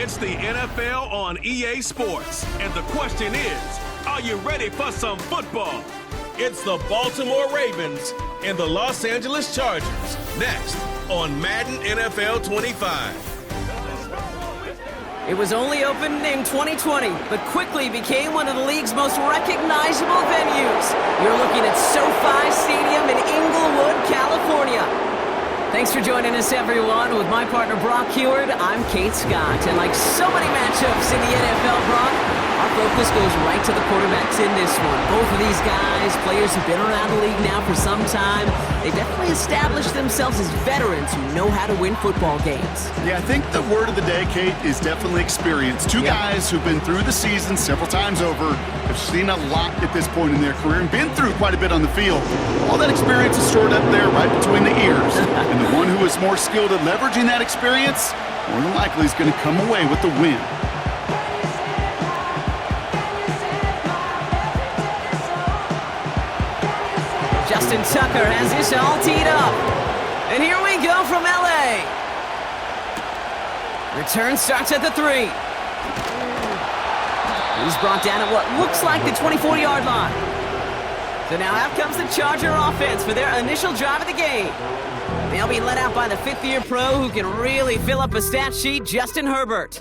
It's the NFL on EA Sports. And the question is, are you ready for some football? It's the Baltimore Ravens and the Los Angeles Chargers. Next on Madden NFL 25. It was only opened in 2020, but quickly became one of the league's most recognizable venues. You're looking at SoFi Stadium in Inglewood, California. Thanks for joining us, everyone. With my partner, Brock Heward, I'm Kate Scott. And like so many matchups in the NFL, Brock, our focus goes right to the quarterbacks in this one. Both of these guys, players who've been around the league now for some time, they definitely established themselves as veterans who know how to win football games. Yeah, I think the word of the day, Kate, is definitely experience. Two guys who've been through the season several times over, have seen a lot at this point in their career, and been through quite a bit on the field. All that experience is stored up there right between the ears. And the one who is more skilled at leveraging that experience, more than likely is going to come away with the win. Justin Tucker has this all teed up. And here we go from LA. Return starts at the 3. He's brought down at what looks like the 24-yard line. So now out comes the Charger offense for their initial drive of the game. They'll be led out by the fifth-year pro who can really fill up a stat sheet, Justin Herbert.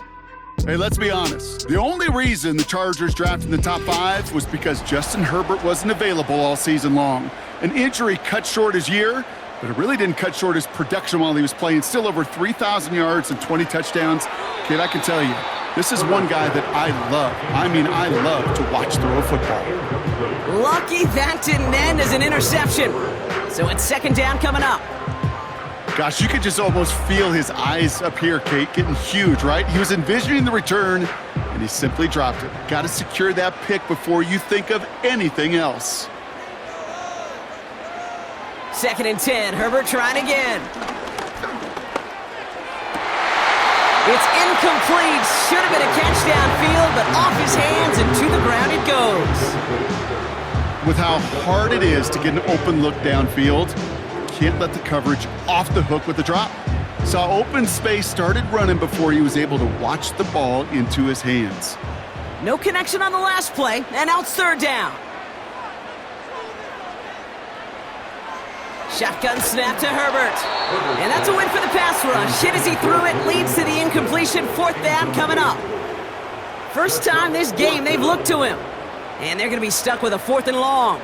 Hey, let's be honest. The only reason the Chargers drafted in the top 5 was because Justin Herbert wasn't available all season long. An injury cut short his year, but it really didn't cut short his production while he was playing. Still over 3,000 yards and 20 touchdowns. Kid, I can tell you, this is one guy that I love. I mean, I love to watch throw a football. Lucky that didn't end as an interception. So it's second down coming up. Gosh, you could just almost feel his eyes up here, Kate, getting huge, right? He was envisioning the return, and he simply dropped it. Got to secure that pick before you think of anything else. Second and 10, Herbert trying again. It's incomplete. Should have been a catch downfield, but off his hands and to the ground it goes. With how hard it is to get an open look downfield, can't let the coverage off the hook with the drop. Saw open space, started running before he was able to watch the ball into his hands. No connection on the last play, and now it's third down. Shotgun snap to Herbert. And that's a win for the pass rush. Hit as he threw it, leads to the incompletion. Fourth down coming up. First time this game they've looked to him. And they're going to be stuck with a 4th and long.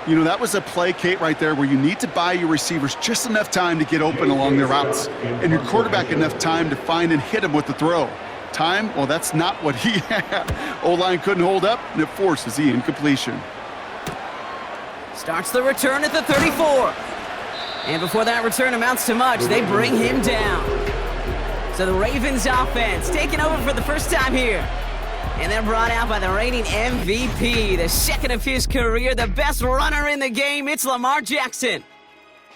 You know, that was a play, Kate, right there where you need to buy your receivers just enough time to get open along their routes. And your quarterback enough time to find and hit him with the throw. Time? Well, that's not what he had. O-line couldn't hold up, and it forces the incompletion. Starts the return at the 34. And before that return amounts to much, they bring him down. So the Ravens offense taking over for the first time here. And they're brought out by the reigning MVP, the second of his career, the best runner in the game. It's Lamar Jackson.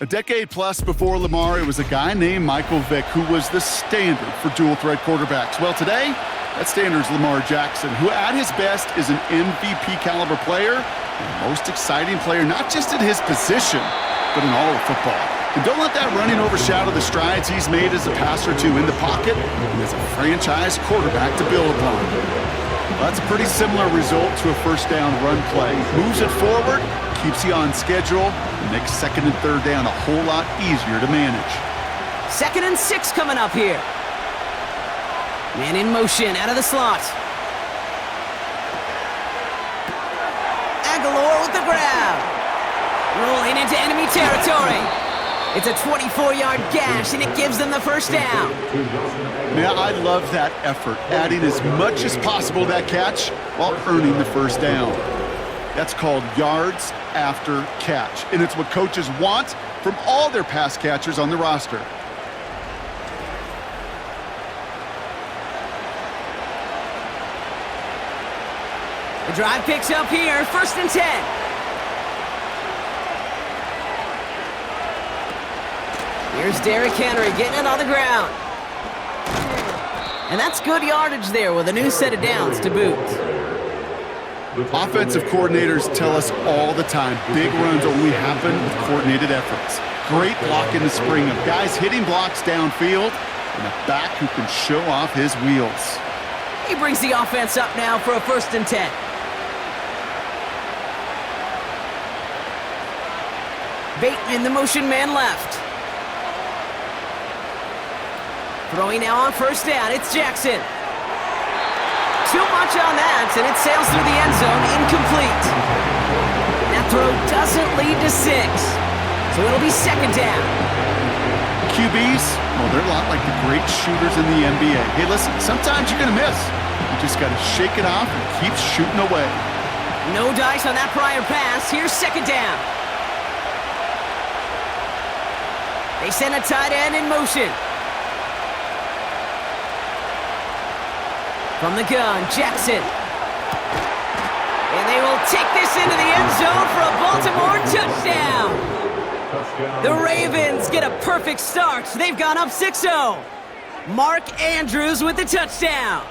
A decade plus before Lamar, it was a guy named Michael Vick who was the standard for dual-threat quarterbacks. Well, today, that standard is Lamar Jackson, who at his best is an MVP-caliber player, the most exciting player, not just in his position, but in all of football. And don't let that running overshadow the strides he's made as a passer, too, in the pocket and as a franchise quarterback to build upon. Well, that's a pretty similar result to a first down run play. Moves it forward, keeps you on schedule, and makes second and third down a whole lot easier to manage. 2nd and 6 coming up here. Man in motion out of the slot. Aguilar with the grab. Rolling into enemy territory. It's a 24-yard gash, and it gives them the first down. Man, I love that effort, adding as much as possible to that catch while earning the first down. That's called yards after catch, and it's what coaches want from all their pass catchers on the roster. The drive picks up here, 1st and 10. Here's Derrick Henry getting it on the ground. And that's good yardage there with a new set of downs to boot. Offensive coordinators tell us all the time, big runs only happen with coordinated efforts. Great block in the spring of guys hitting blocks downfield, and a back who can show off his wheels. He brings the offense up now for a 1st and 10. Bateman, the motion man left. Throwing now on 1st down, it's Jackson. Too much on that, and it sails through the end zone, incomplete. That throw doesn't lead to 6, so it'll be 2nd down. QBs, well, they're a lot like the great shooters in the NBA. Hey, listen, sometimes you're going to miss. You just got to shake it off and keep shooting away. No dice on that prior pass. Here's 2nd down. They send a tight end in motion. From the gun, Jackson. And they will take this into the end zone for a Baltimore touchdown. The Ravens get a perfect start. They've gone up 6-0. Mark Andrews with the touchdown.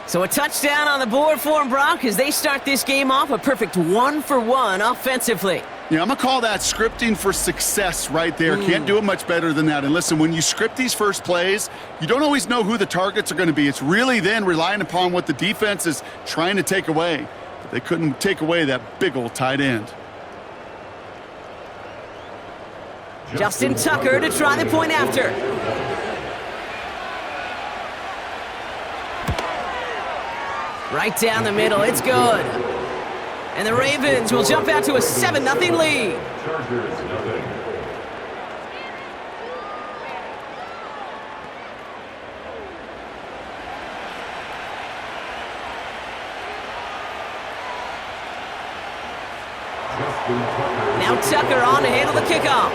So a touchdown on the board for them, Brock, as they start this game off a perfect 1-for-1 offensively. Yeah, I'm going to call that scripting for success right there. Can't do it much better than that. And listen, when you script these first plays, you don't always know who the targets are going to be. It's really then relying upon what the defense is trying to take away. But they couldn't take away that big old tight end. Justin Tucker to try the point after. Right down the middle, it's good. And the Ravens will jump out to a 7-0 lead. Chargers, nothing. Now Tucker on to handle the kickoff.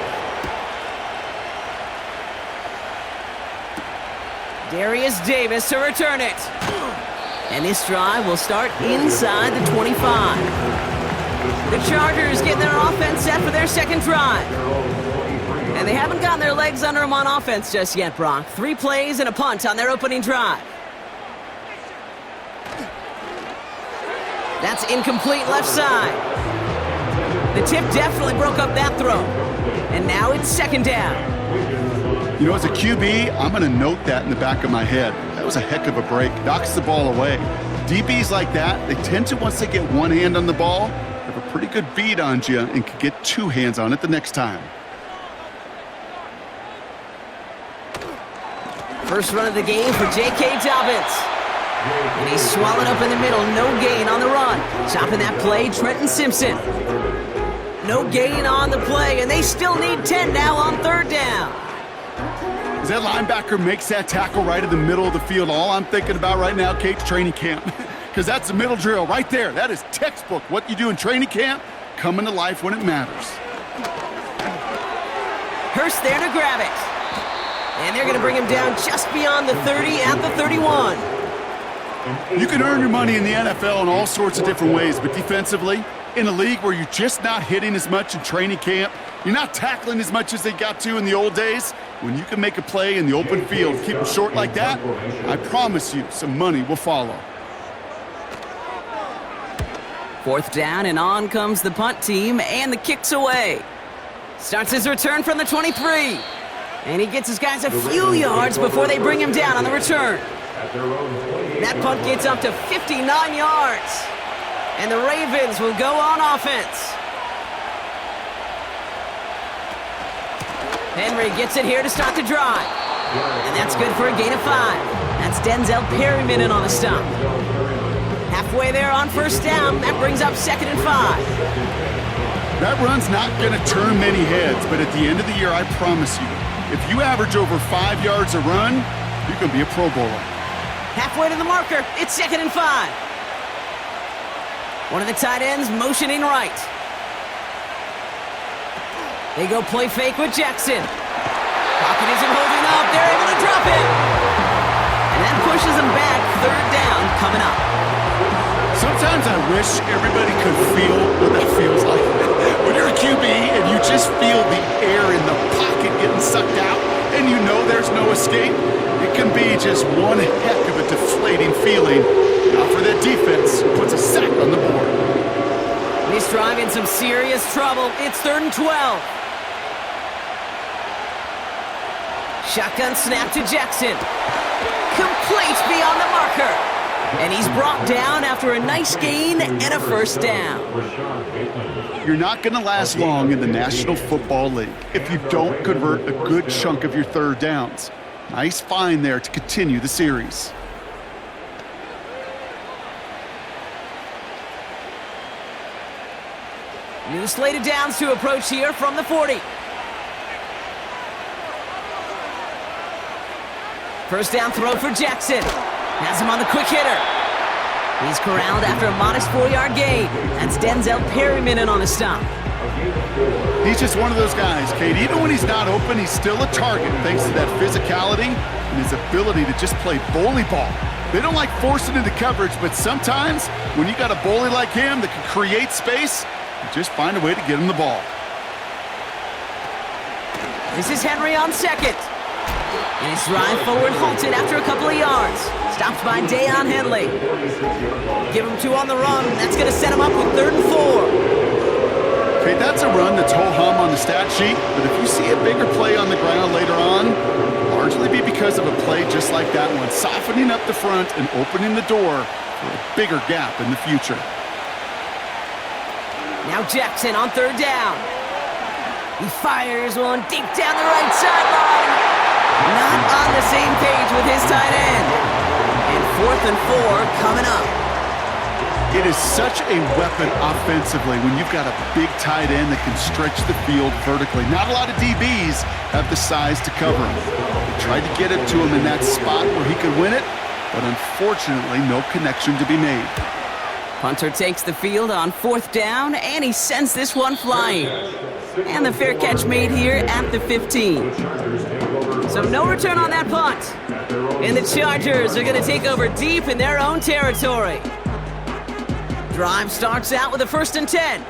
Darius Davis to return it. And this drive will start inside the 25. The Chargers getting their offense set for their 2nd drive. And they haven't gotten their legs under them on offense just yet, Brock. 3 plays and a punt on their opening drive. That's incomplete left side. The tip definitely broke up that throw. And now it's 2nd down. You know, as a QB, I'm going to note that in the back of my head. That was a heck of a break. Knocks the ball away. DBs like that, they tend to, once they get one hand on the ball, have a pretty good beat on you and can get 2 hands on it the next time. First run of the game for J.K. Dobbins. And he's swallowed up in the middle. No gain on the run. Chopping that play, Trenton Simpson. No gain on the play, and they still need 10 now on 3rd down. As that linebacker makes that tackle right in the middle of the field, all I'm thinking about right now, Kate's training camp. Because that's the middle drill right there. That is textbook. What you do in training camp, coming to life when it matters. Hurst there to grab it. And they're going to bring him down just beyond the 30 at the 31. You can earn your money in the NFL in all sorts of different ways, but defensively, in a league where you're just not hitting as much in training camp, you're not tackling as much as they got to in the old days, when you can make a play in the open field, keep them short like that, I promise you some money will follow. 4th down, and on comes the punt team, and the kick's away. Starts his return from the 23. And he gets his guys a few yards before they bring him down on the return. That punt gets up to 59 yards. And the Ravens will go on offense. Henry gets it here to start the drive. And that's good for a gain of 5. That's Denzel Perryman in on the stop. Halfway there on 1st down. That brings up 2nd and 5. That run's not going to turn many heads, but at the end of the year, I promise you, if you average over 5 yards a run, you can be a Pro Bowler. Halfway to the marker. It's 2nd and 5. One of the tight ends motioning right. They go play fake with Jackson. Pocket isn't holding up. They're able to drop it. And that pushes them back. 3rd down coming up. Sometimes I wish everybody could feel what that feels like. When you're a QB and you just feel the air in the pocket getting sucked out and you know there's no escape, it can be just one heck of a deflating feeling. Now for that defense, puts a sack on the board. This drive in some serious trouble. It's 3rd and 12. Shotgun snap to Jackson. Complete beyond the marker. And he's brought down after a nice gain and a first down. You're not going to last long in the National Football League if you don't convert a good chunk of your third downs. Nice find there to continue the series. New slated downs to approach here from the 40. First down throw for Jackson. Has him on the quick hitter. He's corralled after a modest 4-yard gain. That's Denzel Perryman in on a stop. He's just one of those guys, Kate. Even when he's not open, he's still a target thanks to that physicality and his ability to just play bully ball. They don't like forcing into coverage, but sometimes when you got a bully like him that can create space, you just find a way to get him the ball. This is Henry on second. And his drive forward halted after a couple of yards. Stopped by Deion Henley. Give him 2 on the run. That's going to set him up with 3rd and 4. Okay, that's a run that's ho-hum on the stat sheet, but if you see a bigger play on the ground later on, largely be because of a play just like that one, softening up the front and opening the door for a bigger gap in the future. Now Jackson on 3rd down. He fires one deep down the right sideline. Not on the same page with his tight end. And 4th and 4 coming up. It is such a weapon offensively when you've got a big tight end that can stretch the field vertically. Not a lot of DBs have the size to cover him. They tried to get it to him in that spot where he could win it, but unfortunately no connection to be made. Punter takes the field on 4th down, and he sends this one flying. And the fair catch made here at the 15. So no return on that punt. And the Chargers are going to take over deep in their own territory. Drive starts out with a 1st and 10.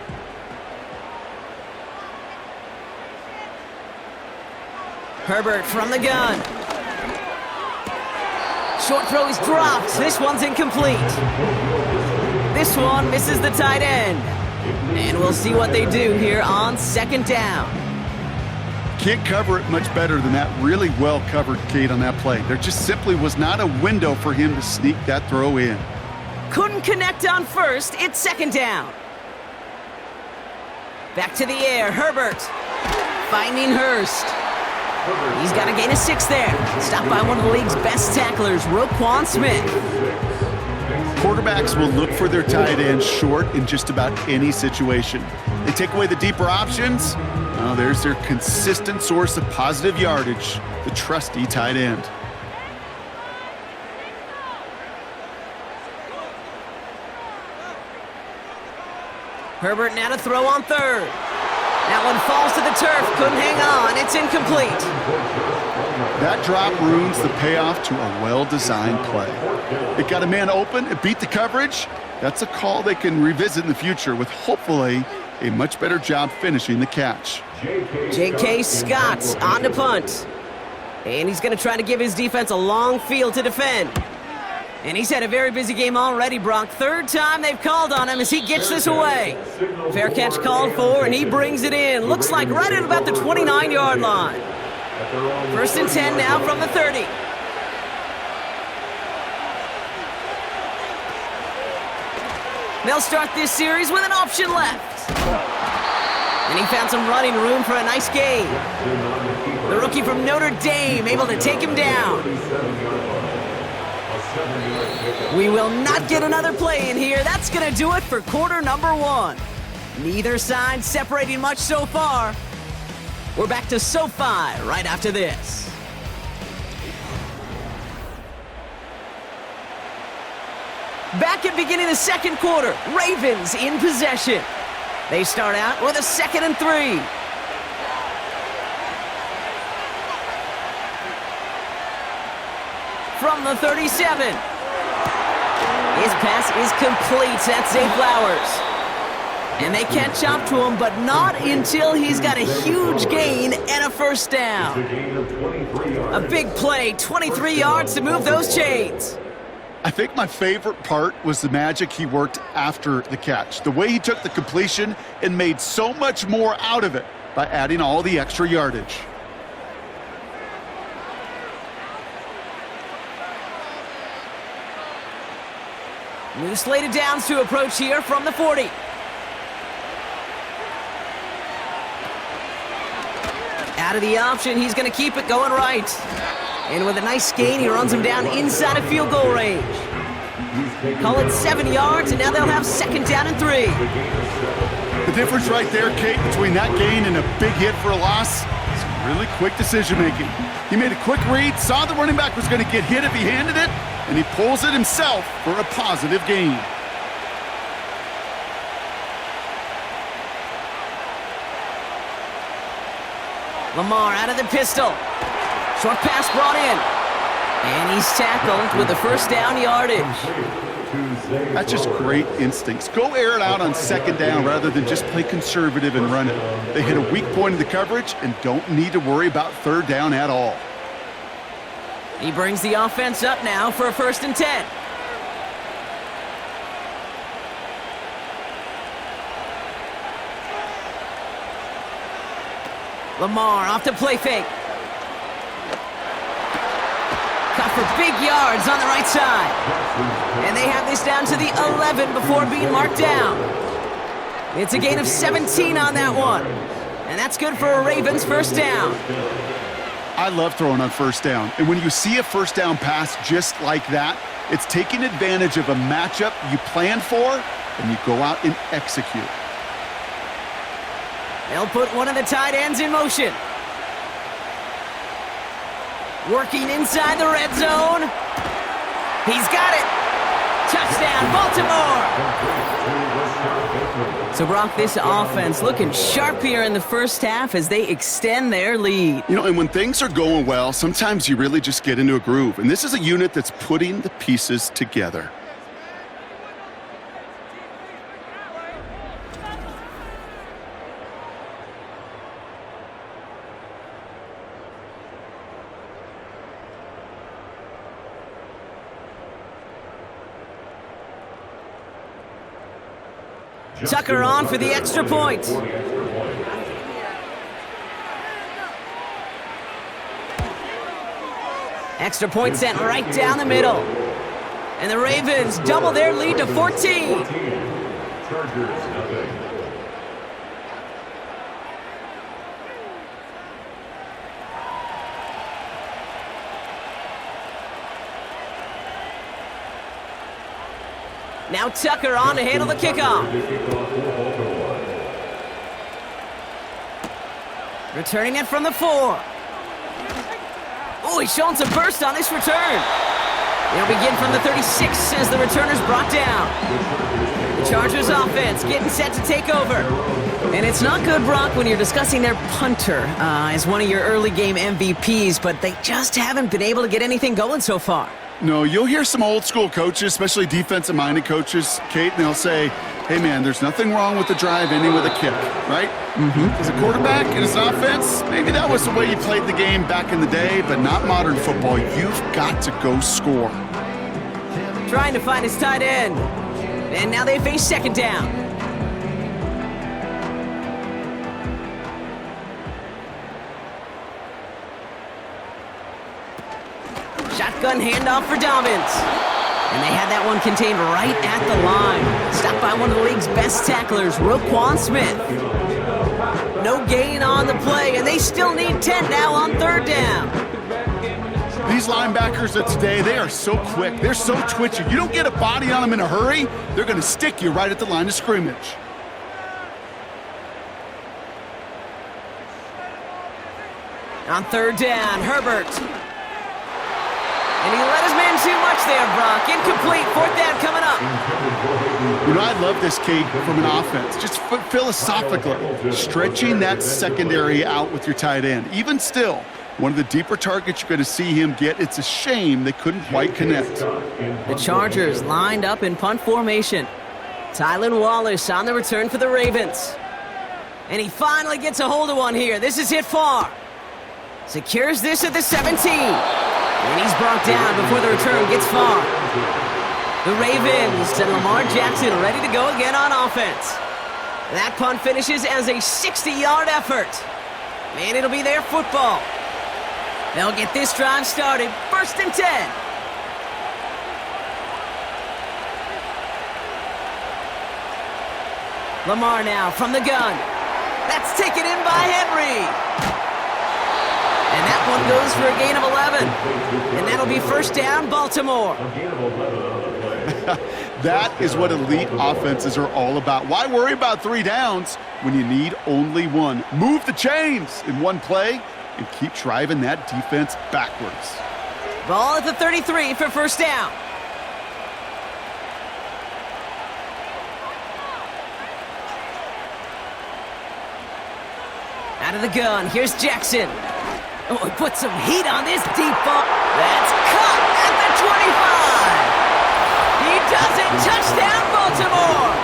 Herbert from the gun. Short throw is dropped. This one's incomplete. This one misses the tight end. And we'll see what they do here on 2nd down. Can't cover it much better than that. Really well covered, Kate, on that play. There just simply was not a window for him to sneak that throw in. Couldn't connect on 1st. It's 2nd down. Back to the air. Herbert finding Hurst. He's got a gain of 6 there. Stopped by one of the league's best tacklers, Roquan Smith. Quarterbacks will look for their tight end short in just about any situation. They take away the deeper options. Now there's their consistent source of positive yardage, the trusty tight end. Herbert now to throw on 3rd. That one falls to the turf. Couldn't hang on. It's incomplete. That drop ruins the payoff to a well-designed play. It got a man open, it beat the coverage. That's a call they can revisit in the future with hopefully a much better job finishing the catch. J.K. Scott on to punt. And he's going to try to give his defense a long field to defend. And he's had a very busy game already, Brock. 3rd time they've called on him as he gets this away. Fair catch called for, and he brings it in. Looks like right at about the 29-yard line. 1st and 10 now from the 30. They'll start this series with an option left. And he found some running room for a nice gain. The rookie from Notre Dame able to take him down. We will not get another play in here. That's going to do it for quarter number 1. Neither side separating much so far. We're back to SoFi right after this. Back at beginning of the 2nd quarter, Ravens in possession. They start out with a 2nd and 3. From the 37. His pass is complete. That's Zay Flowers. And they catch up to him, but not until he's got a huge gain and a 1st down. A big play, 23 yards to move those chains. I think my favorite part was the magic he worked after the catch. The way he took the completion and made so much more out of it by adding all the extra yardage. New slated downs to approach here from the 40. Out of the option, he's going to keep it going right. And with a nice gain, he runs him down inside of field goal range. Call it 7 yards, and now they'll have second down and 3. The difference right there, Kate, between that gain and a big hit for a loss is really quick decision-making. He made a quick read, saw the running back was going to get hit if he handed it, and he pulls it himself for a positive gain. Lamar out of the pistol. Short pass brought in. And he's tackled with the first down yardage. That's just great instincts. Go air it out on second down rather than just play conservative and run it. They hit a weak point in the coverage and don't need to worry about third down at all. He brings the offense up now for a 1st and 10. Lamar off to play fake. Cut for big yards on the right side. And they have this down to the 11 before being marked down. It's a gain of 17 on that one. And that's good for a Ravens first down. I love throwing on first down. And when you see a first down pass just like that, it's taking advantage of a matchup you planned for, and you go out and execute. They'll put one of the tight ends in motion. Working inside the red zone. He's got it. Touchdown, Baltimore. So, Brock, this offense looking sharp here in the first half as they extend their lead. You know, and when things are going well, sometimes you really just get into a groove. And this is a unit that's putting the pieces together. Tucker on for the extra point. Extra point sent right down the middle. And the Ravens double their lead to 14. Now Tucker on to handle the kickoff. Returning it from the 4. Oh, he's showing some burst on this return. They'll begin from the 36 as the returner's brought down. The Chargers offense getting set to take over. And it's not good, Brock, when you're discussing their punter as one of your early game MVPs, but they just haven't been able to get anything going so far. No, you'll hear some old school coaches, especially defensive-minded coaches, Kate, and they'll say, hey, man, there's nothing wrong with the drive ending with a kick, right? As a quarterback and as an offense, maybe that was the way you played the game back in the day, but not modern football. You've got to go score. Trying to find his tight end. And now they face second down. Shotgun handoff for Dobbins. And they had that one contained right at the line. Stopped by one of the league's best tacklers, Roquan Smith. No gain on the play, and they still need 10 now on third down. These linebackers of today, they are so quick. They're so twitchy. You don't get a body on them in a hurry, they're going to stick you right at the line of scrimmage. On third down, Herbert. And he let his man too much there, Brock. Incomplete, fourth down coming up. You know, I love this, Kate, from an offense. Just philosophically, stretching that secondary out with your tight end. Even still, one of the deeper targets you're going to see him get. It's a shame they couldn't quite connect. The Chargers lined up in punt formation. Tylan Wallace on the return for the Ravens. And he finally gets a hold of one here. This is hit far. Secures this at the 17. And he's brought down before the return gets far. The Ravens and Lamar Jackson ready to go again on offense. That punt finishes as a 60-yard effort. And it'll be their football. They'll get this drive started. 1st and 10. Lamar now from the gun. That's taken in by Henry. And that one goes for a gain of 11. And that'll be first down, Baltimore. That is what elite offenses are all about. Why worry about 3 downs when you need only 1? Move the chains in one play and keep driving that defense backwards. Ball at the 33 for first down. Out of the gun, here's Jackson. Oh, he put some heat on this deep ball. That's caught at the 25. He does it. Touchdown, Baltimore.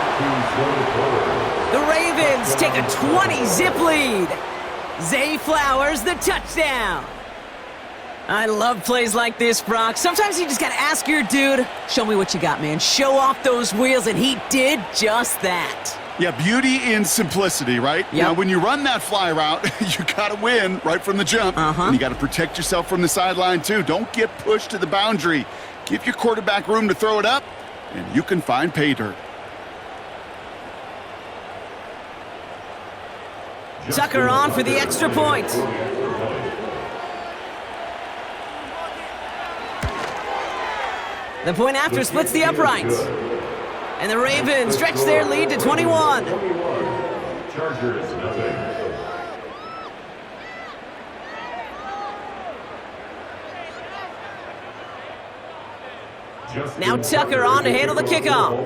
The Ravens take a 20-zip lead. Zay Flowers, the touchdown. I love plays like this, Brock. Sometimes you just got to ask your dude, show me what you got, man. Show off those wheels, and he did just that. Yeah, beauty in simplicity, right? Yep. Now, when you run that fly route, you got to win right from the jump. And you got to protect yourself from the sideline, too. Don't get pushed to the boundary. Give your quarterback room to throw it up, and you can find pay dirt. Tucker on for the extra point. The point after splits the uprights. And the Ravens stretch their lead to 21. Chargers, nothing. Now Tucker on to handle the kickoff.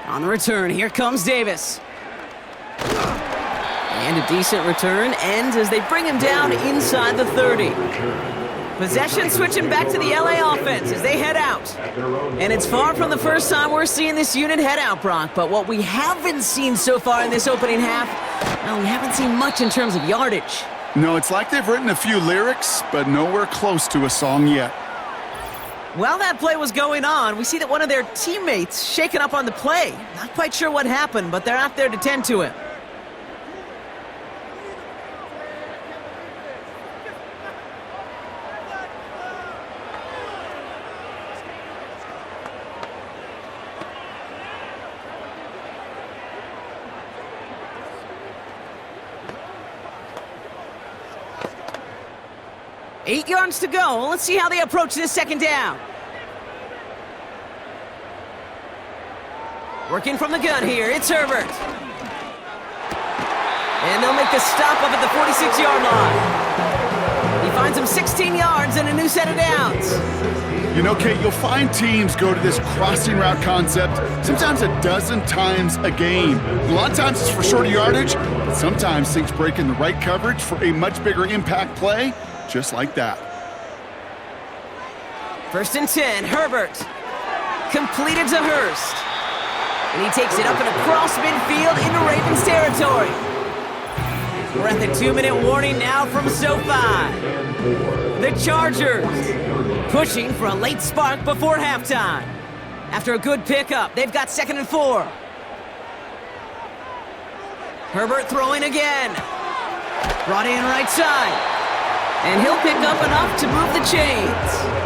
On the return, here comes Davis. And a decent return ends as they bring him down inside the 30. Possession switching back to the LA offense as they head out. And it's far from the first time we're seeing this unit head out, Brock. But what we haven't seen so far in this opening half, well, we haven't seen much in terms of yardage. No, it's like they've written a few lyrics, but nowhere close to a song yet. While that play was going on, we see that one of their teammates shaken up on the play. Not quite sure what happened, but they're out there to tend to him. Eight yards to go. Let's see how they approach this second down. Working from the gun here, it's Herbert. And they'll make the stop up at the 46-yard line. He finds him 16 yards and a new set of downs. You know, Kate, you'll find teams go to this crossing route concept sometimes a dozen times a game. A lot of times it's for shorter yardage, but sometimes things break in the right coverage for a much bigger impact play, just like that. 1st and 10, Herbert. Completed to Hurst. And he takes it up and across midfield into Ravens territory. We're at the 2-minute warning now from SoFi. The Chargers pushing for a late spark before halftime. After a good pickup, they've got 2nd and 4. Herbert throwing again. Brought in right side. And he'll pick up enough to move the chains.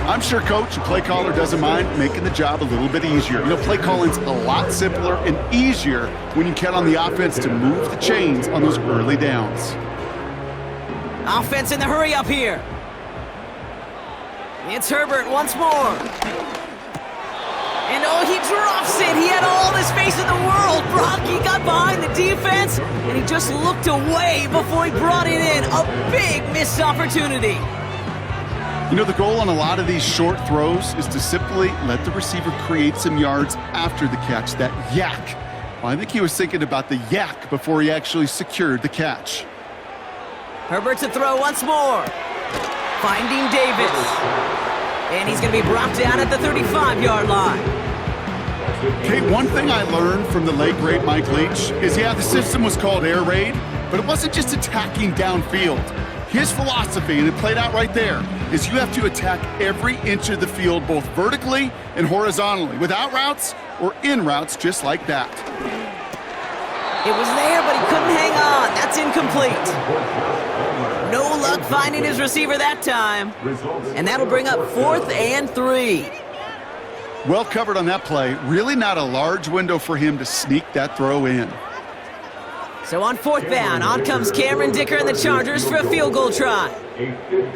I'm sure coach and play caller doesn't mind making the job a little bit easier. You know, play calling's a lot simpler and easier when you count on the offense to move the chains on those early downs. Offense in the hurry up here. It's Herbert once more. And oh, he drops it. He had all the space in the world. Brock, he got behind the defense, and he just looked away before he brought it in. A big missed opportunity. You know, the goal on a lot of these short throws is to simply let the receiver create some yards after the catch, that yak. Well, I think he was thinking about the yak before he actually secured the catch. Herbert to throw once more. Finding Davis. And he's going to be brought down at the 35-yard line. Okay, one thing I learned from the late, great Mike Leach is, yeah, the system was called air raid, but it wasn't just attacking downfield. His philosophy, and it played out right there, is you have to attack every inch of the field, both vertically and horizontally, without routes or in routes just like that. It was there, but he couldn't hang on. That's incomplete. No luck finding his receiver that time. And that'll bring up 4th and 3. Well covered on that play. Really not a large window for him to sneak that throw in. So on fourth down, on comes Cameron Dicker and the Chargers for a field goal try.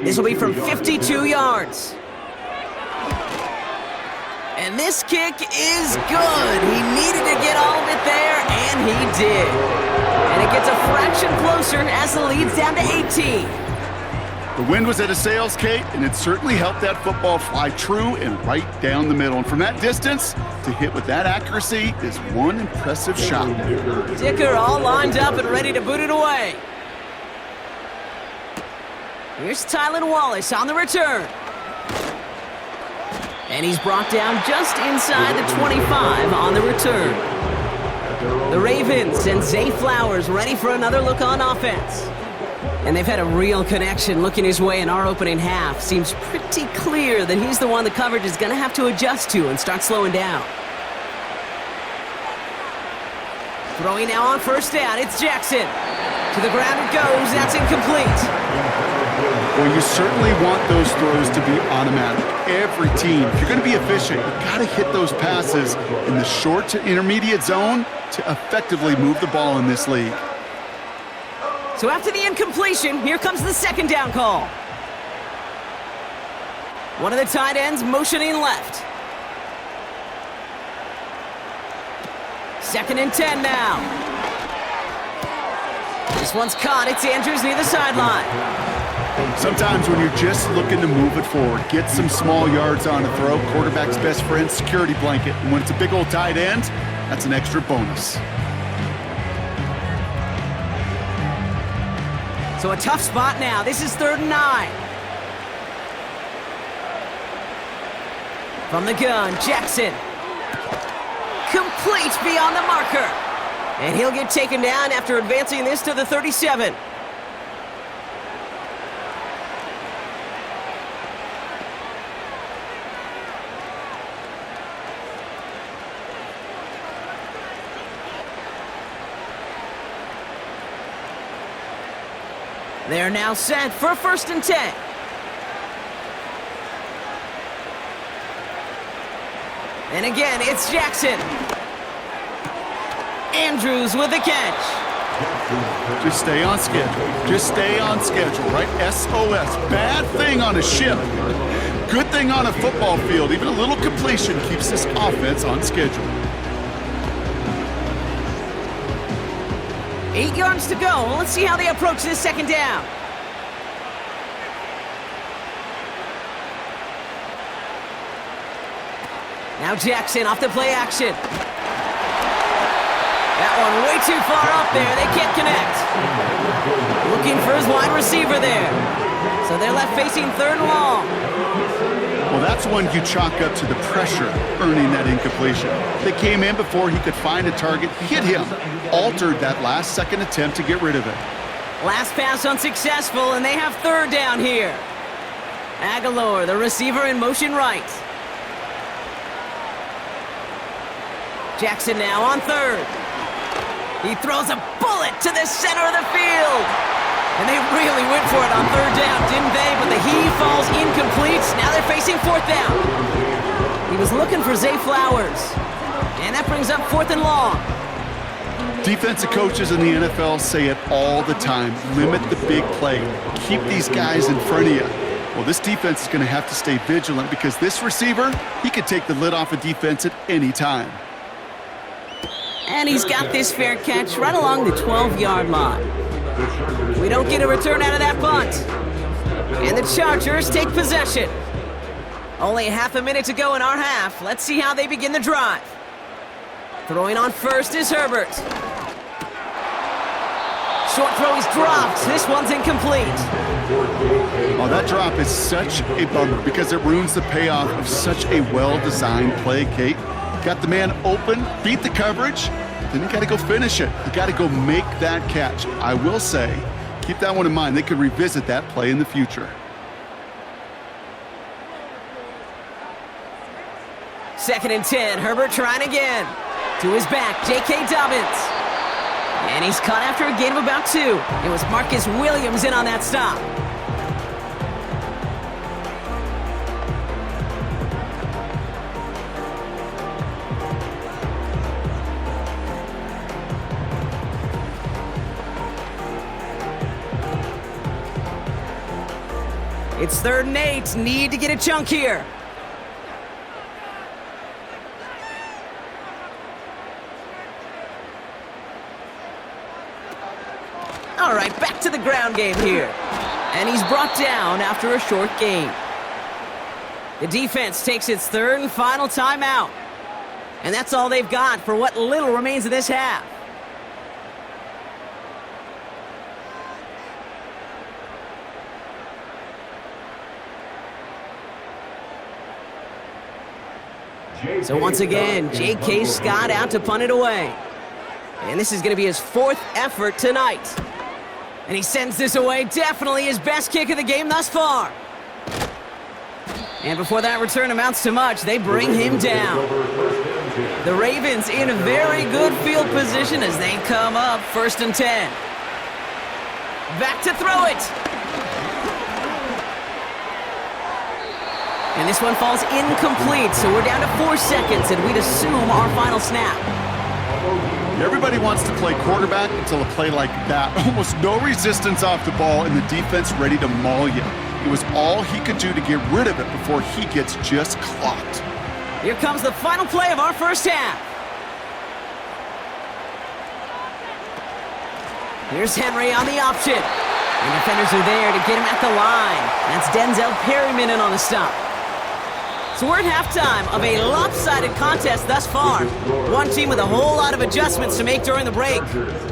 This will be from 52 yards. And this kick is good. He needed to get all of it there, and he did. And it gets a fraction closer as the lead's down to 18. The wind was at his sails, Kate, and it certainly helped that football fly true and right down the middle. And from that distance, to hit with that accuracy is one impressive shot. Dicker all lined up and ready to boot it away. Here's Tylan Wallace on the return. And he's brought down just inside the 25 on the return. The Ravens send Zay Flowers ready for another look on offense. And they've had a real connection looking his way in our opening half. Seems pretty clear that he's the one the coverage is going to have to adjust to and start slowing down. Throwing now on first down, it's Jackson. To the ground it goes, that's incomplete. Well, you certainly want those throws to be automatic. Every team, if you're going to be efficient, you've got to hit those passes in the short to intermediate zone to effectively move the ball in this league. So after the incompletion, here comes the second down call. One of the tight ends motioning left. 2nd and 10 now. This one's caught. It's Andrews near the sideline. Sometimes when you're just looking to move it forward, get some small yards on a throw, quarterback's best friend, security blanket. And when it's a big old tight end, that's an extra bonus. So a tough spot now. This is 3rd and 9. From the gun, Jackson. Complete beyond the marker. And he'll get taken down after advancing this to the 37. They're now set for 1st and 10. And again, it's Jackson. Andrews with the catch. Just stay on schedule. Just stay on schedule, right? SOS. Bad thing on a ship. Good thing on a football field. Even a little completion keeps this offense on schedule. 8 yards to go. Let's see how they approach this second down. Now Jackson off the play action. That one way too far up there. They can't connect. Looking for his wide receiver there. So they're left facing 3rd and long. Well, that's one you chalk up to the pressure earning that incompletion. They came in before he could find a target, hit him, altered that last second attempt to get rid of it. Last pass unsuccessful, and they have 3rd down here. Aguilar, the receiver, in motion right. Jackson now on 3rd. He throws a bullet to the center of the field. And they really went for it on 3rd down, didn't they? But the heave falls incomplete. Now they're facing 4th down. He was looking for Zay Flowers. And that brings up 4th and long. Defensive coaches in the NFL say it all the time. Limit the big play. Keep these guys in front of you. Well, this defense is going to have to stay vigilant because this receiver, he could take the lid off a defense at any time. And he's got this fair catch right along the 12-yard line. We don't get a return out of that punt. And the Chargers take possession. Only half a minute to go in our half. Let's see how they begin the drive. Throwing on first is Herbert. Short throw is dropped. This one's incomplete. Oh, that drop is such a bummer because it ruins the payoff of such a well-designed play, Kate. Got the man open, beat the coverage, then you got to go finish it. You got to go make that catch. I will say, keep that one in mind. They could revisit that play in the future. 2nd and 10. Herbert trying again. To his back, J.K. Dobbins. And he's caught after a gain of about 2. It was Marcus Williams in on that stop. It's 3rd and 8. Need to get a chunk here. All right, back to the ground game here. And he's brought down after a short gain. The defense takes its 3rd and final timeout. And that's all they've got for what little remains of this half. So once again, J.K. Scott out to punt it away. And this is going to be his 4th effort tonight. And he sends this away, definitely his best kick of the game thus far. And before that return amounts to much, they bring him down. The Ravens in a very good field position as they come up 1st and 10. Back to throw it. And this one falls incomplete, so we're down to 4 seconds, and we'd assume our final snap. Everybody wants to play quarterback until a play like that. Almost no resistance off the ball, and the defense ready to maul you. It was all he could do to get rid of it before he gets just clocked. Here comes the final play of our first half. Here's Henry on the option. And defenders are there to get him at the line. That's Denzel Perryman in on the stop. So we're at halftime of a lopsided contest thus far. One team with a whole lot of adjustments to make during the break.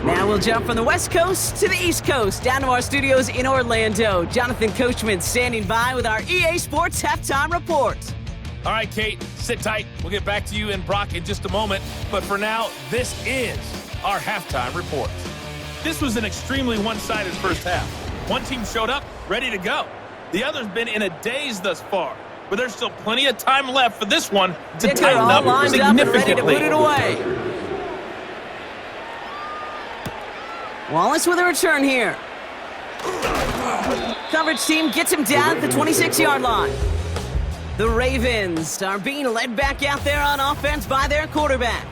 Now we'll jump from the West Coast to the East Coast, down to our studios in Orlando. Jonathan Coachman standing by with our EA Sports Halftime Report. All right, Kate, sit tight. We'll get back to you and Brock in just a moment. But for now, this is our halftime report. This was an extremely one-sided first half. One team showed up, ready to go. The other's been in a daze thus far. But there's still plenty of time left for this one to tighten up significantly. Ready to put it away. Wallace with a return here. Coverage team gets him down at the 26-yard line. The Ravens are being led back out there on offense by their quarterback.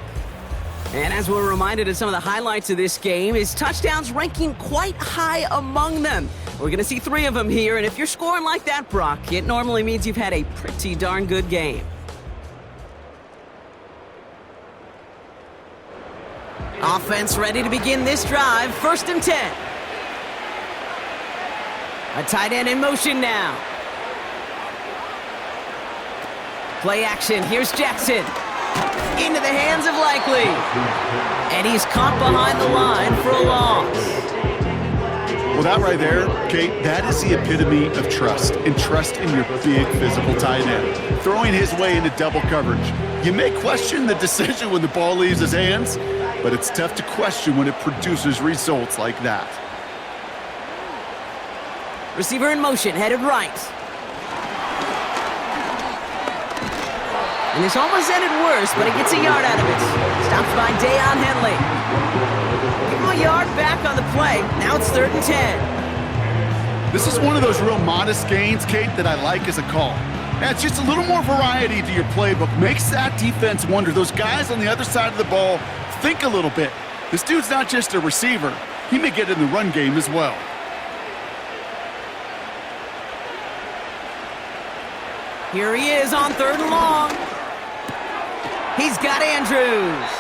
And as we're reminded of some of the highlights of this game, his touchdowns ranking quite high among them. We're going to see 3 of them here, and if you're scoring like that, Brock, it normally means you've had a pretty darn good game. Offense ready to begin this drive, 1st and 10. A tight end in motion now. Play action, here's Jackson. Into the hands of Likely. And he's caught behind the line for a loss. Well, that right there, Kate, that is the epitome of trust, and trust in your big physical tight end. Throwing his way into double coverage. You may question the decision when the ball leaves his hands, but it's tough to question when it produces results like that. Receiver in motion, headed right. And this almost ended worse, but he gets a yard out of it. Stopped by Deion Henley. Give him a yard back on the play. Now it's 3rd and 10. This is one of those real modest gains, Kate, that I like as a call. Adds just a little more variety to your playbook. Makes that defense wonder. Those guys on the other side of the ball think a little bit. This dude's not just a receiver. He may get in the run game as well. Here he is on 3rd and long. He's got Andrews.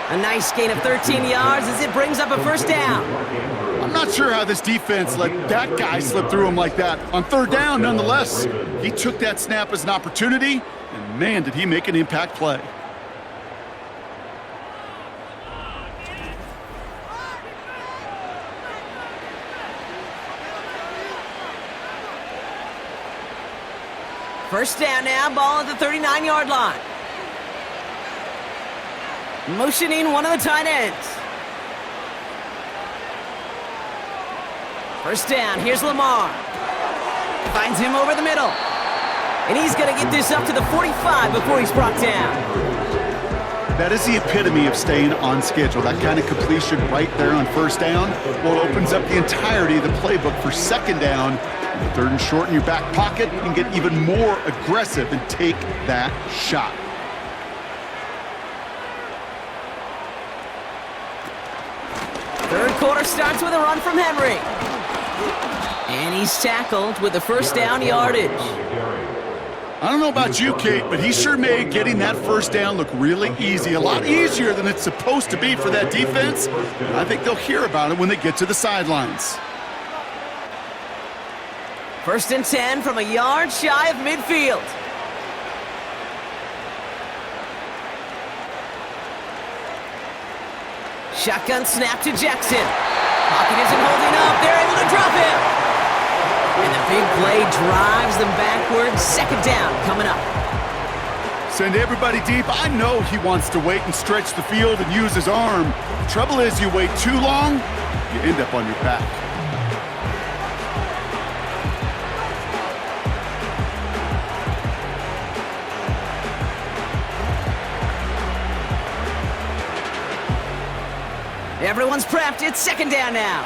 A nice gain of 13 yards as it brings up a 1st down. I'm not sure how this defense let that guy slip through him like that. On 3rd down, nonetheless, he took that snap as an opportunity, and man, did he make an impact play. First down now, ball at the 39-yard line. Motioning one of the tight ends. First down, here's Lamar. Finds him over the middle. And he's going to get this up to the 45 before he's brought down. That is the epitome of staying on schedule. That kind of completion right there on 1st down, well, it opens up the entirety of the playbook for 2nd down. 3rd and short in your back pocket, and get even more aggressive and take that shot. Third quarter starts with a run from Henry. And he's tackled with the first down yardage. I don't know about you, Kate, but he sure made getting that first down look really easy. A lot easier than it's supposed to be for that defense. And I think they'll hear about it when they get to the sidelines. 1st and 10 from a yard shy of midfield. Shotgun snap to Jackson. Pocket isn't holding up. They're able to drop him. And the big play drives them backwards. 2nd down coming up. Send everybody deep. I know he wants to wait and stretch the field and use his arm. The trouble is you wait too long, you end up on your back. Everyone's prepped. It's 2nd down now.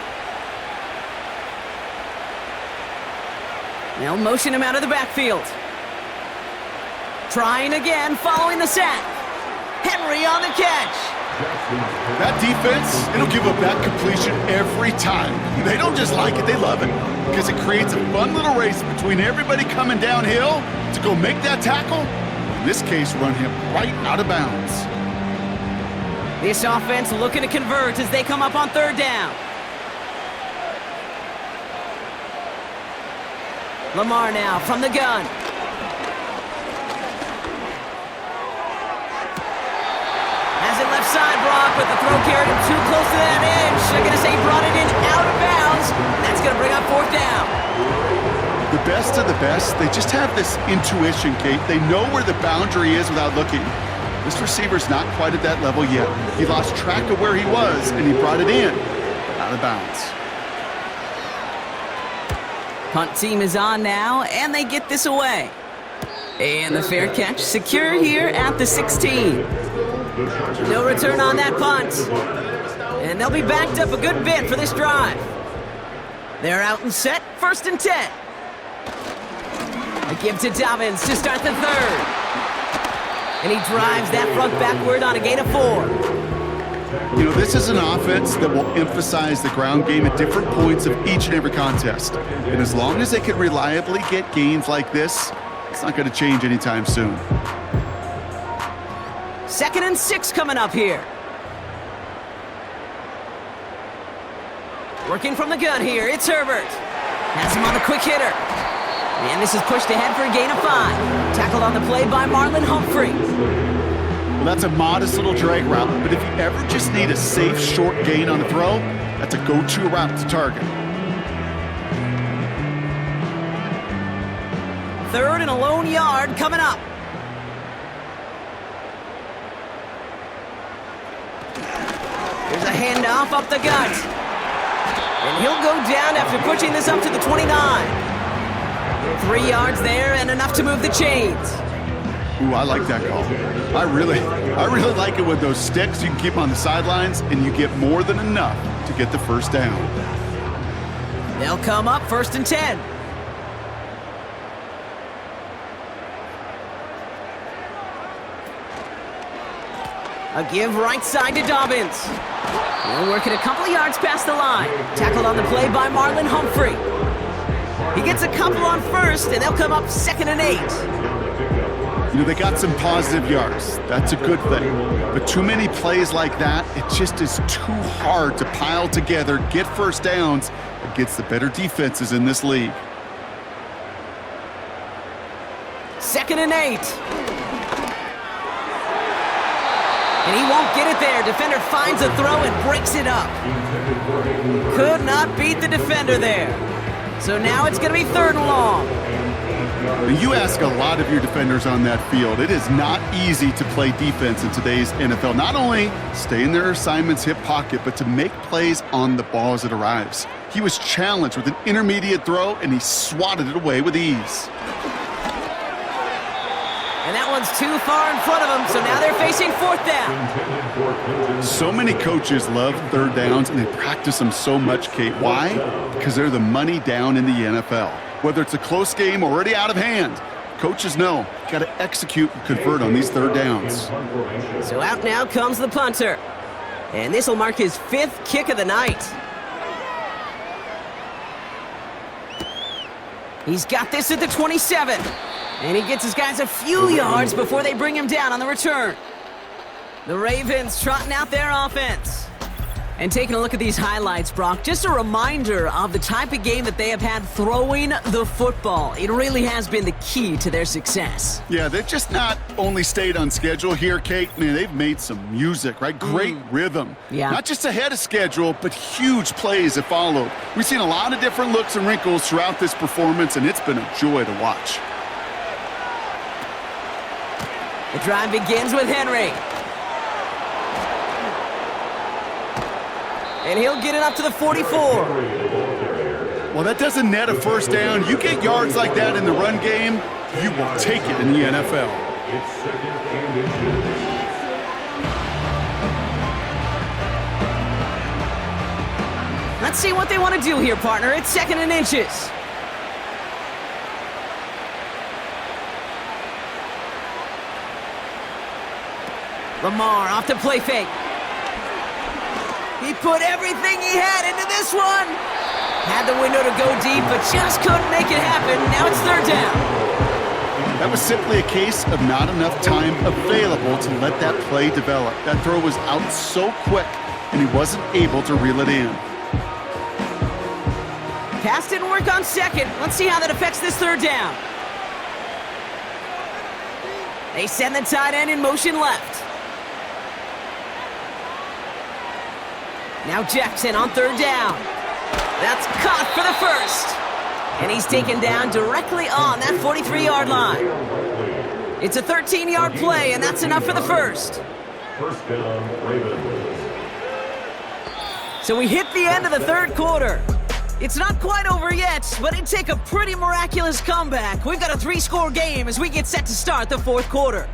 They'll motion him out of the backfield. Trying again, following the sack. Henry on the catch. That defense, it'll give up that completion every time. They don't just like it, they love it. Because it creates a fun little race between everybody coming downhill to go make that tackle. In this case, run him right out of bounds. This offense looking to convert as they come up on 3rd down. Lamar now from the gun. Has it left side, Brock, but the throw carried him too close to that edge. They're going to say he brought it in out of bounds. That's going to bring up 4th down. The best of the best, they just have this intuition, Kate. They know where the boundary is without looking. This receiver's not quite at that level yet. He lost track of where he was, and he brought it in out of bounds. Punt team is on now, and they get this away. And the fair catch secure here at the 16. No return on that punt. And they'll be backed up a good bit for this drive. They're out and set, 1st and 10. A give to Dobbins to start the 3rd. And he drives that front backward on a gain of 4. You know, this is an offense that will emphasize the ground game at different points of each and every contest. And as long as they can reliably get gains like this, it's not going to change anytime soon. 2nd and 6 coming up here. Working from the gun here, it's Herbert. Has him on a quick hitter. And this is pushed ahead for a gain of 5. Tackled on the play by Marlon Humphrey. Well, that's a modest little drag route, but if you ever just need a safe, short gain on a throw, that's a go-to route to target. 3rd and a lone yard coming up. There's a handoff up the gut. And he'll go down after pushing this up to the 29. 3 yards there and enough to move the chains. Ooh, I like that call. I really like it with those sticks. You can keep them on the sidelines, and you get more than enough to get the 1st down. They'll come up 1st and 10. A give right side to Dobbins. They'll work it a couple of yards past the line. Tackled on the play by Marlon Humphrey. He gets a couple on 1st, and they'll come up 2nd and 8. You know, they got some positive yards. That's a good thing. But too many plays like that, it just is too hard to pile together, get 1st downs against the better defenses in this league. 2nd and 8. And he won't get it there. Defender finds a throw and breaks it up. Could not beat the defender there. So now it's going to be 3rd and long. You ask a lot of your defenders on that field. It is not easy to play defense in today's NFL. Not only stay in their assignment's hip pocket, but to make plays on the ball as it arrives. He was challenged with an intermediate throw, and he swatted it away with ease. And that one's too far in front of them, so now they're facing 4th down. So many coaches love 3rd downs, and they practice them so much, Kate. Why? Because they're the money down in the NFL. Whether it's a close game or already out of hand, coaches know got to execute and convert on these 3rd downs. So out now comes the punter. And this will mark his 5th kick of the night. He's got this at the 27. And he gets his guys a few yards before they bring him down on the return. The Ravens trotting out their offense. And taking a look at these highlights, Brock, just a reminder of the type of game that they have had throwing the football. It really has been the key to their success. Yeah, they've just not only stayed on schedule here, Kate. Man, they've made some music, right? Great rhythm. Yeah. Not just ahead of schedule, but huge plays have followed. We've seen a lot of different looks and wrinkles throughout this performance, and it's been a joy to watch. The drive begins with Henry. And he'll get it up to the 44. Well, that doesn't net a first down. You get yards like that in the run game, you will take it in the NFL. It's second and inches. Let's see what they want to do here, partner. It's 2nd and inches. Lamar off to play fake. He put everything he had into this one. Had the window to go deep, but just couldn't make it happen. Now it's 3rd down. That was simply a case of not enough time available to let that play develop. That throw was out so quick, and he wasn't able to reel it in. Pass didn't work on 2nd. Let's see how that affects this 3rd down. They send the tight end in motion left. Now Jackson on 3rd down. That's caught for the 1st. And he's taken down directly on that 43-yard line. It's a 13-yard play, and that's enough for the 1st. First down, Ravens. So we hit the end of the 3rd quarter. It's not quite over yet, but it'd take a pretty miraculous comeback. We've got a 3-score game as we get set to start the 4th quarter.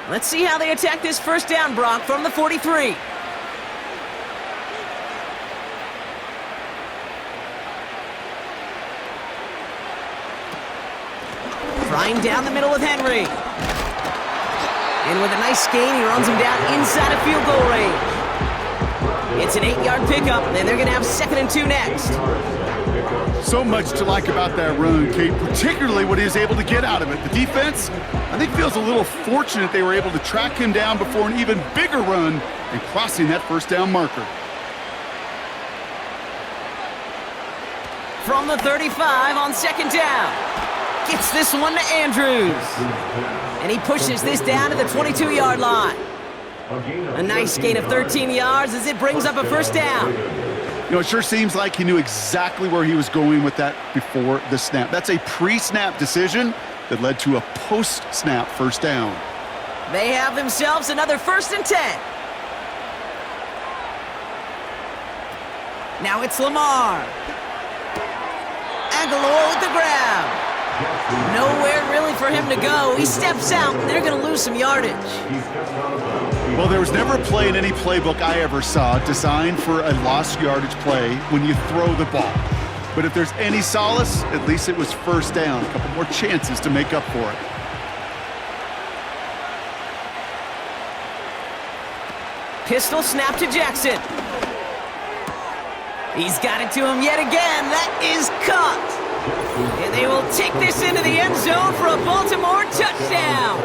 Let's see how they attack this 1st down, Brock, from the 43. Flying down the middle with Henry. And with a nice gain, he runs him down inside of field goal range. It's an 8-yard pickup, and they're going to have 2nd and 2 next. So much to like about that run, Kate, particularly what he was able to get out of it. The defense, I think, feels a little fortunate they were able to track him down before an even bigger run and crossing that 1st down marker. From the 35 on 2nd down. Gets this one to Andrews. And he pushes this down to the 22-yard line. A nice gain of 13 yards as it brings up a 1st down. You know, it sure seems like he knew exactly where he was going with that before the snap. That's a pre-snap decision that led to a post-snap 1st down. They have themselves another 1st and 10. Now it's Lamar. Aguilar with the grab. Nowhere really for him to go. He steps out, and they're going to lose some yardage. Well, there was never a play in any playbook I ever saw designed for a lost yardage play when you throw the ball. But if there's any solace, at least it was 1st down. A couple more chances to make up for it. Pistol snap to Jackson. He's got it to him yet again. That is caught. And they will take this into the end zone for a Baltimore touchdown.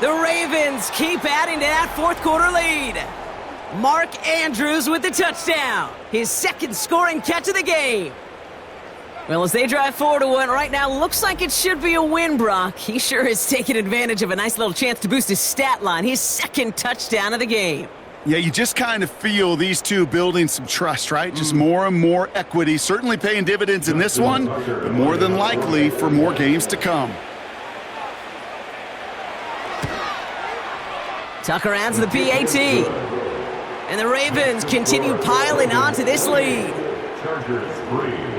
The Ravens keep adding to that 4th quarter lead. Mark Andrews with the touchdown. His 2nd scoring catch of the game. Well, as they drive forward to one right now, looks like it should be a win, Brock. He sure has taken advantage of a nice little chance to boost his stat line. His 2nd touchdown of the game. Yeah, you just kind of feel these two building some trust, right? Just more and more equity. Certainly paying dividends in this one, but more than likely for more games to come. Tucker adds the PAT. And the Ravens continue piling onto this lead. Chargers 3.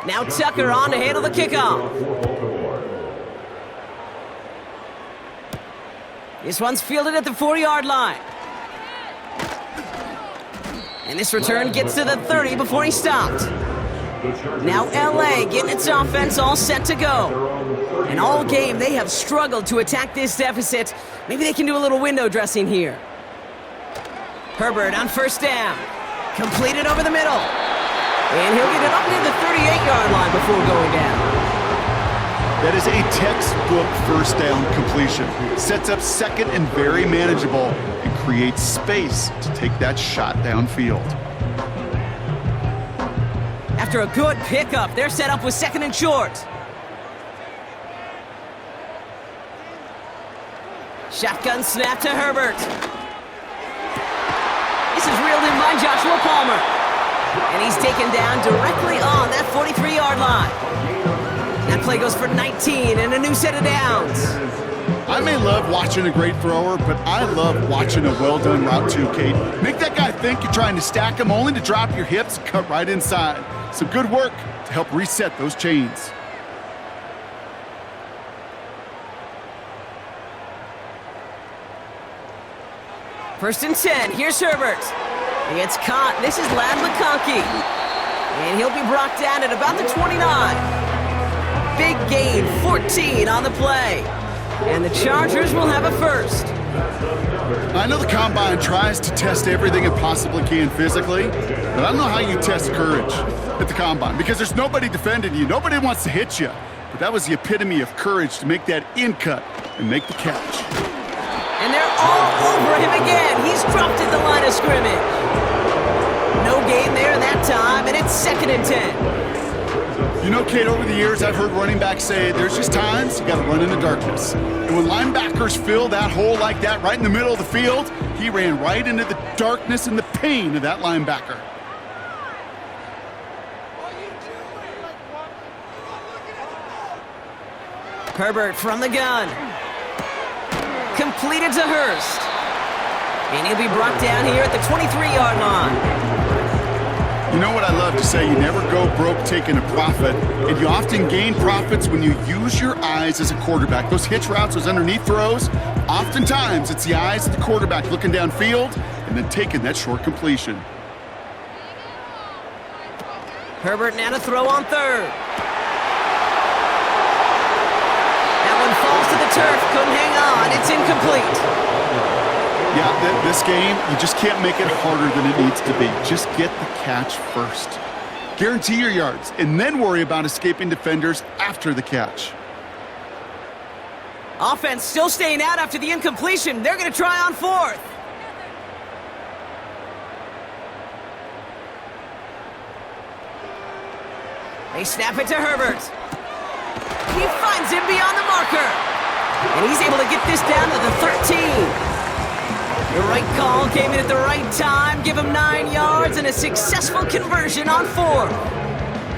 Now Tucker on to handle the kickoff. This one's fielded at the 4-yard line. And this return gets to the 30 before he stopped. Now LA getting its offense all set to go. And all game, they have struggled to attack this deficit. Maybe they can do a little window dressing here. Herbert on first down. Completed over the middle. And he'll get it up near the 38-yard line before going down. That is a textbook first down completion. Sets up second and very manageable and creates space to take that shot downfield. After a good pickup, they're set up with second and short. Shotgun snap to Herbert. This is reeled in by Joshua Palmer. And he's taken down directly on that 43-yard line. That play goes for 19 and a new set of downs. I may love watching a great thrower, but I love watching a well-done route too, Kate. Make that guy think you're trying to stack him only to drop your hips, cut right inside. Some good work to help reset those chains. First and 10, here's Herbert. He gets caught, this is Ladd McConkey. And he'll be brought down at about the 29. Big gain, 14 on the play. And the Chargers will have a first. I know the Combine tries to test everything it possibly can physically, but I don't know how you test courage at the Combine because there's nobody defending you. Nobody wants to hit you. But that was the epitome of courage to make that in cut and make the catch. And they're all over him again. He's dropped at the line of scrimmage. No gain there that time, and it's second and 10. You know, Kate, over the years, I've heard running backs say there's just times you got to run in the darkness. And when linebackers fill that hole like that right in the middle of the field, he ran right into the darkness and the pain of that linebacker. Herbert from the gun. Completed to Hurst. And he'll be brought down here at the 23-yard line. You know what I love to say? You never go broke taking a profit, and you often gain profits when you use your eyes as a quarterback. Those hitch routes, those underneath throws, oftentimes it's the eyes of the quarterback looking downfield and then taking that short completion. Herbert now to throw on third. That one falls to the turf, couldn't hang on, it's incomplete. Yeah, this game, you just can't make it harder than it needs to be. Just get the catch first. Guarantee your yards, and then worry about escaping defenders after the catch. Offense still staying out after the incompletion. They're going to try on fourth. They snap it to Herbert. He finds him beyond the marker. And he's able to get this down to the 13. The right call came in at the right time, give him 9 yards and a successful conversion on fourth.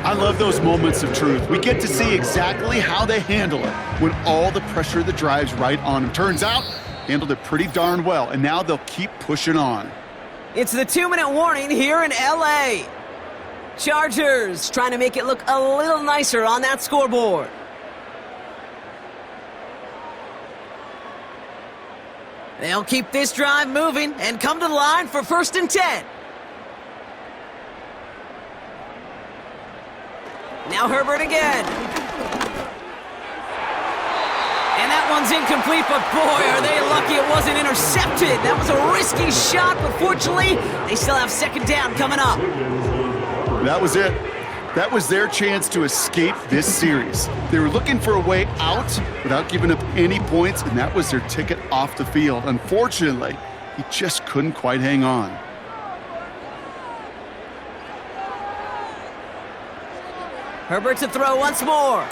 I love those moments of truth. We get to see exactly how they handle it when all the pressure that drives right on them. Turns out, handled it pretty darn well, and now they'll keep pushing on. It's the 2-minute warning here in LA. Chargers trying to make it look a little nicer on that scoreboard. They'll keep this drive moving and come to the line for first and 10. Now Herbert again. And that one's incomplete, but boy, are they lucky it wasn't intercepted. That was a risky shot, but fortunately, they still have second down coming up. That was it. That was their chance to escape this series. They were looking for a way out without giving up any points, and that was their ticket off the field. Unfortunately, he just couldn't quite hang on. Herbert to throw once more.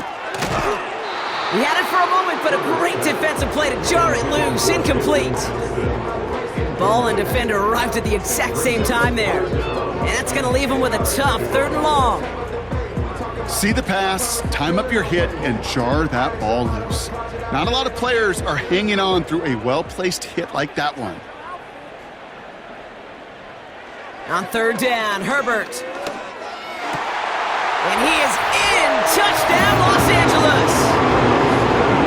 He had it for a moment, but a great defensive play to jar it loose. Incomplete. Ball and defender arrived at the exact same time there. And that's going to leave him with a tough 3rd and long. See the pass, time up your hit, and jar that ball loose. Not a lot of players are hanging on through a well-placed hit like that one. On 3rd down, Herbert. And he is in. Touchdown, Los Angeles.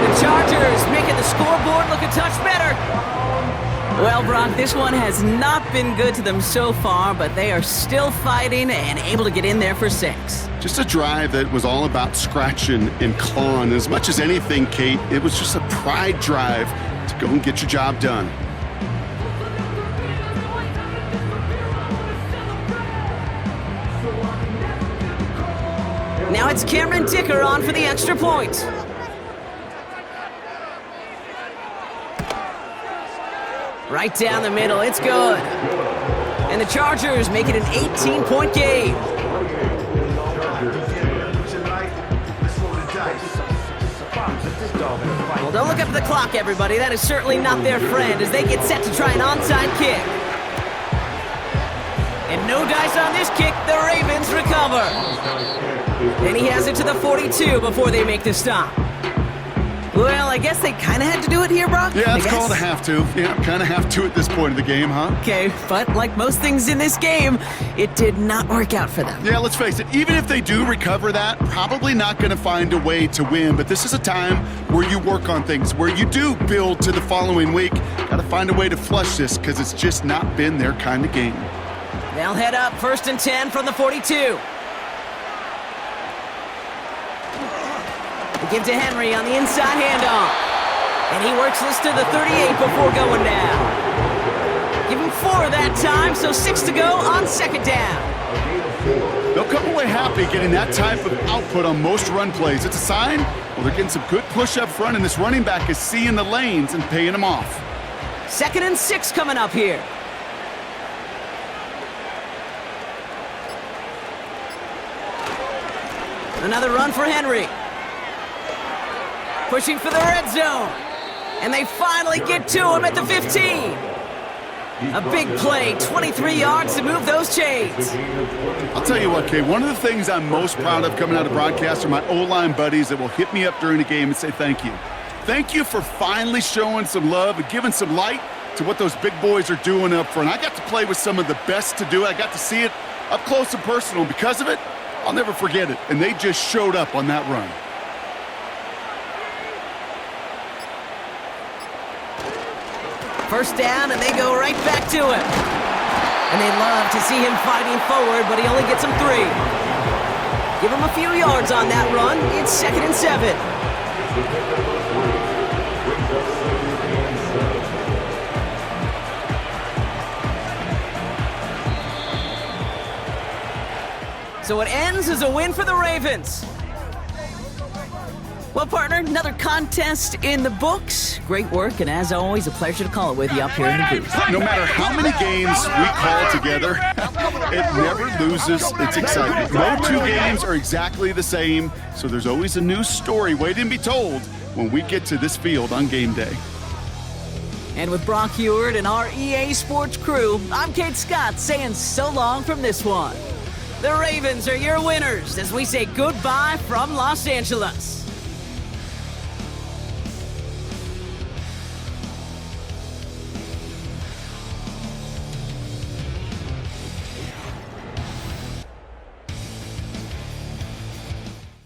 The Chargers making the scoreboard look a touch better. Well, Brock, this one has not been good to them so far, but they are still fighting and able to get in there for 6. Just a drive that was all about scratching and clawing. As much as anything, Kate, it was just a pride drive to go and get your job done. Now it's Cameron Dicker on for the extra point. Right down the middle, it's good. And the Chargers make it an 18-point game. Well, don't look up at the clock, everybody. That is certainly not their friend as they get set to try an onside kick. And no dice on this kick, the Ravens recover. And he has it to the 42 before they make the stop. Well, I guess they kind of had to do it here, Brock. Yeah, it's called a have to. Yeah, kind of have to at this point of the game, huh? Okay, but like most things in this game, it did not work out for them. Yeah, let's face it, even if they do recover that, probably not going to find a way to win. But this is a time where you work on things, where you do build to the following week. Got to find a way to flush this because it's just not been their kind of game. They'll head up 1st and 10 from the 42. They give to Henry on the inside handoff. And he works this to the 38 before going down. Give him 4 that time, so 6 to go on 2nd down. They'll come away happy getting that type of output on most run plays. It's a sign, well, they're getting some good push up front, and this running back is seeing the lanes and paying them off. 2nd and 6 coming up here. Another run for Henry. Pushing for the red zone. And they finally get to him at the 15. A big play, 23 yards to move those chains. I'll tell you what, Kay, one of the things I'm most proud of coming out of broadcast are my O-line buddies that will hit me up during the game and say thank you. Thank you for finally showing some love and giving some light to what those big boys are doing up front. I got to play with some of the best to do it. I got to see it up close and personal. Because of it, I'll never forget it. And they just showed up on that run. First down, and they go right back to him. And they love to see him fighting forward, but he only gets them 3. Give him a few yards on that run. It's 2nd and 7. So it ends as a win for the Ravens. Well, partner, another contest in the books. Great work, and as always, a pleasure to call it with you up here in the booth. No matter how many games we call together, it never loses its excitement. No 2 games are exactly the same, so there's always a new story waiting to be told when we get to this field on game day. And with Brock Huard and our EA Sports crew, I'm Kate Scott saying so long from this one. The Ravens are your winners as we say goodbye from Los Angeles.